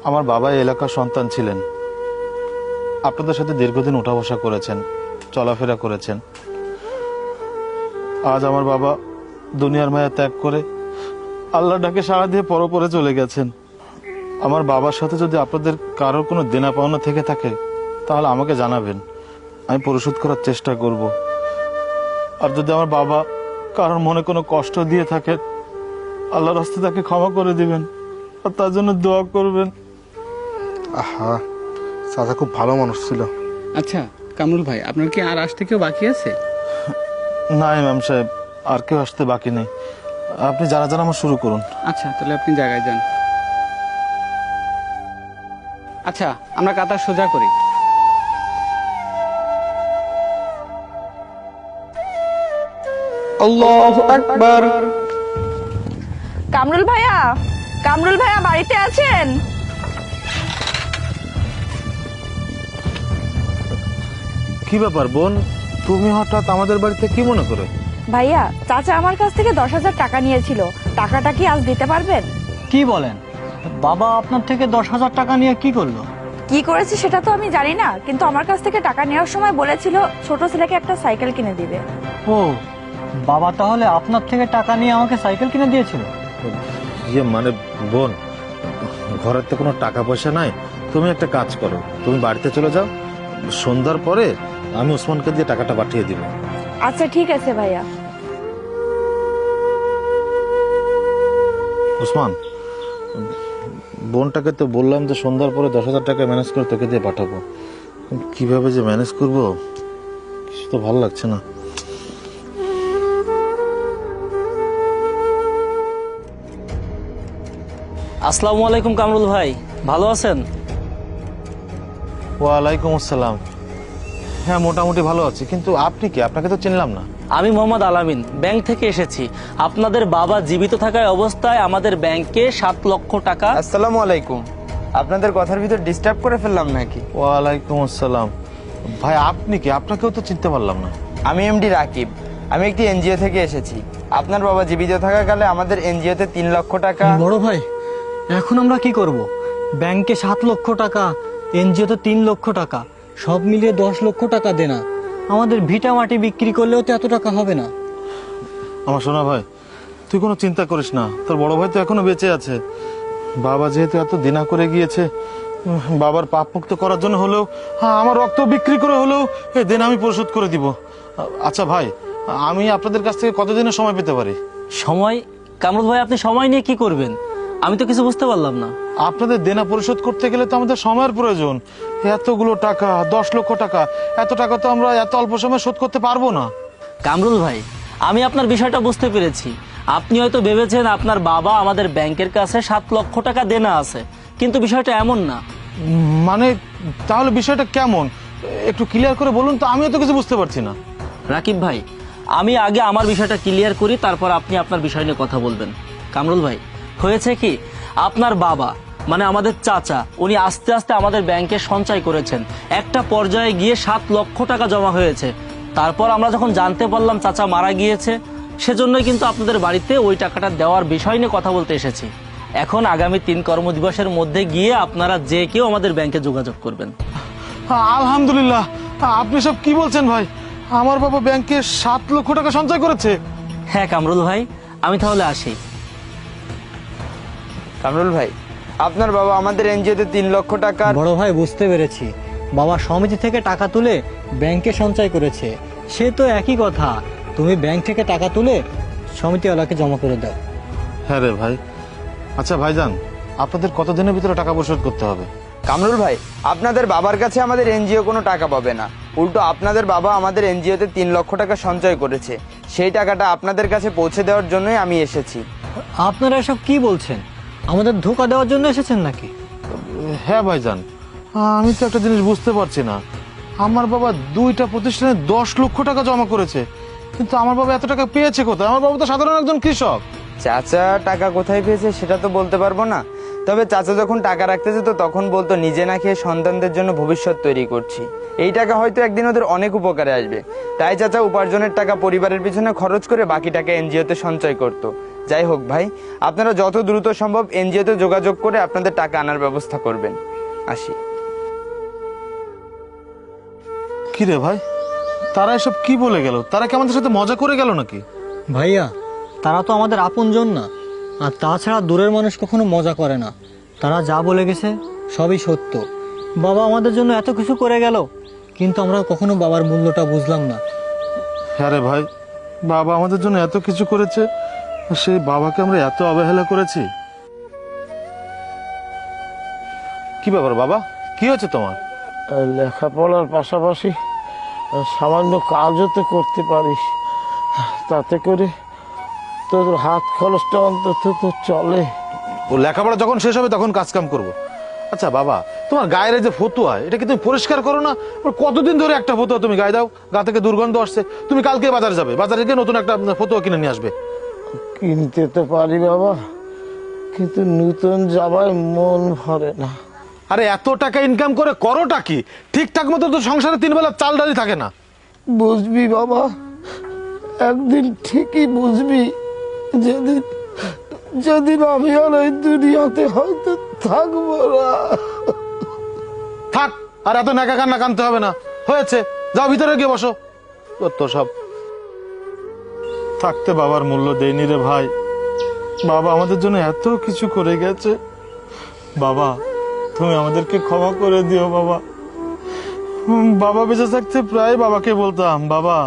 আমার বাবা এই এলাকার সন্তান ছিলেন, আপনাদের সাথে দীর্ঘদিন উঠা বসা করেছেন, চলাফেরা করেছেন। আজ আমার বাবা দুনিয়ার মায়া ত্যাগ করে আল্লাহর ডাকে সাড়া দিয়ে পরপরে চলে গেছেন। আমার বাবার সাথে যদি আপনাদের কারোর কোনো দেনা পাওনা থেকে থাকে তাহলে আমাকে জানাবেন, আমি পরিশোধ করার চেষ্টা করব। আর যদি আমার বাবা কারোর মনে কোনো কষ্ট দিয়ে থাকে, আল্লাহর রাস্তে তাকে ক্ষমা করে দিবেন আর তার জন্য দোয়া করবেন। আহা, চাচা খুব ভালো মানুষ ছিল। আচ্ছা কামরুল ভাই, আপনার কি আর আসতে কেউ বাকি আছে? না ইমাম সাহেব, আর কেউ আসতে বাকি নেই। আপনি যারা আমার শুরু করুন। আচ্ছা তাহলে আপনি জায়গায় যান। আচ্ছা আমরা কাতার সোজা করি। আল্লাহু আকবার। কামরুল ভাইয়া, কামরুল ভাইয়া বাড়িতে আছেন? কি ব্যাপার বোন, তুমি হঠাৎ আমাদের বাড়িতে কি মনে করে? ভাইয়া, চাচা আমার কাছ থেকে 10,000 টাকা নিয়েছিল, টাকাটা কি আজ দিতে পারবেন? কি বলেন? বাবা আপনার থেকে 10,000 টাকা নিয়ে কি করলো? কি করেছে সেটা তো আমি জানি না, কিন্তু আমার কাছ থেকে টাকা নেওয়ার সময় বলেছিল ছোট ছেলেকে একটা সাইকেল কিনে দিবে। ও, বাবা তাহলে আপনার থেকে টাকা নিয়ে আমাকে সাইকেল কিনে দিয়েছিল? ইয়ে মানে বোন, ঘরের তো কোনো টাকা পয়সা নাই। তুমি একটা কাজ করো, তুমি বাড়িতে চলে যাও, সন্ধ্যার পরে আমি ওসমানকে দিয়ে টাকাটা পাঠিয়ে দিব। আচ্ছা ঠিক আছে ভাইয়া। ওসমান, বোনটাকে তো বললাম যে সন্ধ্যার পরে 10,000 টাকা ম্যানেজ করে তোকে দিয়ে পাঠাবো। কিভাবে যে ম্যানেজ করবো কিছু তো ভালো লাগছে না। আসসালামু আলাইকুম কামরুল ভাই, ভালো আছেন? ওয়ালাইকুম আসসালাম। হ্যাঁ মোটামুটি ভালো আছি, কিন্তু আপনি কি? আপনাকে তো চিনলাম না। আমি মোহাম্মদ আলামিন, ব্যাংক থেকে এসেছি। আপনাদের বাবা জীবিত থাকায় অবস্থায় আমাদের ব্যাংকে 7 লক্ষ টাকা। আসসালামু আলাইকুম, আপনাদের কথার ভিতর ডিস্টার্ব করে ফেললাম নাকি? ওয়ালাইকুম আসসালাম। ভাই আপনি কি? আপনাকেও তো চিনতে পারলাম না। আমি এমডি রাকিব, আমি একটি এনজিও থেকে এসেছি। আপনার বাবা জীবিত থাকাকালে আমাদের এনজিওতে 3 লক্ষ টাকা। বড় ভাই, এখন আমরা কি করব? ব্যাংকে 7 লক্ষ টাকা, এনজিওতে 3 লক্ষ টাকা, সব মিলিয়ে 10 লক্ষ টাকা দেনা। আমাদের ভিটা মাটি বিক্রি করলেও তো এত টাকা হবে না। আমার সোনা ভাই, তুই কোনো চিন্তা করিস না, তোর বড় ভাই তো এখনো বেঁচে আছে। বাবা যেহেতু এত দিনা করে গিয়েছে, বাবার পাপ মুক্ত করার জন্য হলেও, হ্যাঁ আমার রক্ত বিক্রি করে হলেও এই দিন আমি পরিশোধ করে দিব। আচ্ছা ভাই, আমি আপনাদের কাছ থেকে কতদিনের সময় পেতে পারি? সময়? কামরুল ভাই আপনি সময় নিয়ে কি করবেন? আমি তো কিছু বুঝতে পারলাম না। আপনাদের দেনা পরিশোধ করতে গেলে তো আমাদের সময়ের প্রয়োজন। এতগুলো টাকা, 10 লক্ষ টাকা, এত টাকা তো আমরা এত অল্প সময় শোধ করতে পারবো না। কামরুল ভাই, আমি আপনার বিষয়টা বুঝতে পেরেছি। আপনি হয়তো ভেবেছেন আপনার বাবা আমাদের ব্যাংকের কাছে 7 লক্ষ টাকা দেনা আছে, কিন্তু বিষয়টা এমন না। মানে তাহলে বিষয়টা কেমন একটু ক্লিয়ার করে বলুন তো, আমিও তো কিছু বুঝতে পারছি না। রাকিব ভাই, আমি আগে আমার বিষয়টা ক্লিয়ার করি, তারপর আপনি আপনার বিষয় নিয়ে কথা বলবেন। কামরুল ভাই, হয়েছে কি, আপনার বাবা মানে আমাদের চাচা, উনি আস্তে আস্তে আমাদের ব্যাংকে সঞ্চয় করেছেন। একটা পর্যায়ে গিয়ে 7 লক্ষ টাকা জমা হয়েছে। তারপর আমরা যখন জানতে পারলাম চাচা মারা গিয়েছে, সেজন্যই কিন্তু আপনাদের বাড়িতে ওই টাকাটা দেওয়ার বিষয় নিয়ে কথা বলতে এসেছি। এখন আগামী 3 কর্মদিবসের মধ্যে গিয়ে আপনারা যে কেউ আমাদের ব্যাংকে যোগাযোগ করবেন। আলহামদুলিল্লাহ, আপনি সব কি বলছেন ভাই? আমার বাবা ব্যাংকে 7 লক্ষ টাকা সঞ্চয় করেছে? হ্যাঁ কামরুল ভাই, আমি তাহলে আসি। কামরুল ভাই, আপনার বাবা আমাদের এনজিওতে 3 লক্ষ টাকা। বড় ভাই বুঝতে পেরেছি, বাবা সমিতি থেকে টাকা তুলে ব্যাংকে সঞ্চয় করেছে। সে তো একই কথা, তুমি ব্যাংক থেকে টাকা তুলে সমিতিওয়ালাকে জমা করে দাও। হ্যাঁ রে ভাই। আচ্ছা ভাইজান, আপনাদের কতদিনের ভিতরে টাকা পরিশোধ করতে হবে? কামরুল ভাই, আপনাদের বাবার কাছে আমাদের এনজিও কোনো টাকা পাবে না। উল্টো আপনাদের বাবা আমাদের এনজিওতে 3 লক্ষ টাকা সঞ্চয় করেছে, সেই টাকাটা আপনাদের কাছে পৌঁছে দেওয়ার জন্যই আমি এসেছি। আপনারা এসব কি বলছেন? আমাদের ধোঁকা দেওয়ার জন্য এসেছেন নাকি? হ্যাঁ ভাইজান, আমি তো একটা জিনিস বুঝতে পারছি না। আমার বাবা 2টা প্রতিষ্ঠানে 10 লক্ষ টাকা জমা করেছে, কিন্তু আমার বাবা এত টাকা পেয়েছে কোথায়? আমার বাবা তো সাধারণ একজন কৃষক। চাচা টাকা কোথায় পেয়েছে সেটা তো বলতে পারবো না, তবে চাচা যখন টাকা রাখতে যেত তখন বলতো নিজে না খেয়ে সন্তানদের জন্য ভবিষ্যৎ তৈরি করছি। এই টাকা হয়তো একদিন ওদের অনেক উপকারে আসবে, তাই চাচা উপার্জনের টাকা পরিবারের পিছনে খরচ করে বাকি টাকা এনজিওতে সঞ্চয় করত। যাই হোক ভাই, আপনারা যত দ্রুত সম্ভব এনজিওতে যোগাযোগ করে আপনাদের টাকা আনার ব্যবস্থা করবেন। আসি। কি রে ভাই, তারা এসব কি বলে গেল? তারা কি আমাদের সাথে মজা করে গেল নাকি? ভাইয়া, তারা তো আমাদের আপনজন না। আর তাছাড়া দূরের মানুষ কখনো মজা করে না। তারা যা বলে গেছে সবই সত্য। বাবা আমাদের জন্য এত কিছু করে গেল, কিন্তু আমরা কখনো বাবার মূল্যটা বুঝলাম না। হ্যাঁ রে ভাই, বাবা আমাদের জন্য এত কিছু করেছে, আর সেই বাবাকে আমরা এত অবহেলা করেছি। কি ব্যাপার বাবা, কি হয়েছে তোমার? লেখাপড়ার পাশাপাশি সামান্য কাজও তো করতে পারিস, তাতে করে তোর হাত খরচটা অন্তত তো চলে। ও লেখাপড়া যখন শেষ হবে তখন কাজ কাম করবো। আচ্ছা বাবা, তোমার গায়ের এই যে ফতুয়া, এটা কি তুমি পরিষ্কার করো না? কতদিন ধরে একটা ফতুয়া তুমি গায়ে দাও, গা থেকে দুর্গন্ধ আসছে। তুমি কালকে বাজারে যাবে, বাজারে গিয়ে নতুন একটা ফতুয়া কিনে নিয়ে আসবে। কিনতে তো পারি বাবা, কিন্তু নতুন যাবায় মন ভরে না। আরে এত টাকা ইনকাম করে করোটা কি? ঠিকঠাক মতো তো সংসারে 3 বেলা চাল ডালি থাকে না। বুঝবি বাবা, একদিন ঠিকই বুঝবি, যেদিন যেদিন আমি আর এই দুনিয়াতে হয়তো থাকবো না। থাক, আর এত নাকা কান্না কানতে হবে না, হয়েছে। যাও ভিতরে গিয়ে বসো। তো সব থাকতে বাবার মূল্য দেয়নি রে ভাই। বাবা আমাদের জন্য এত কিছু করে গেছে। বাবা তুমি আমাদেরকে ক্ষমা করে দিও বাবা। বাবা বেঁচে থাকতে প্রায় বাবাকে বলতাম, বাবা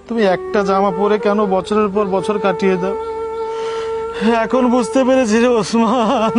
তুমি একটা জামা পরে কেন বছরের পর বছর কাটিয়ে দাও। এখন বুঝতে পেরেছি রে ওসমান।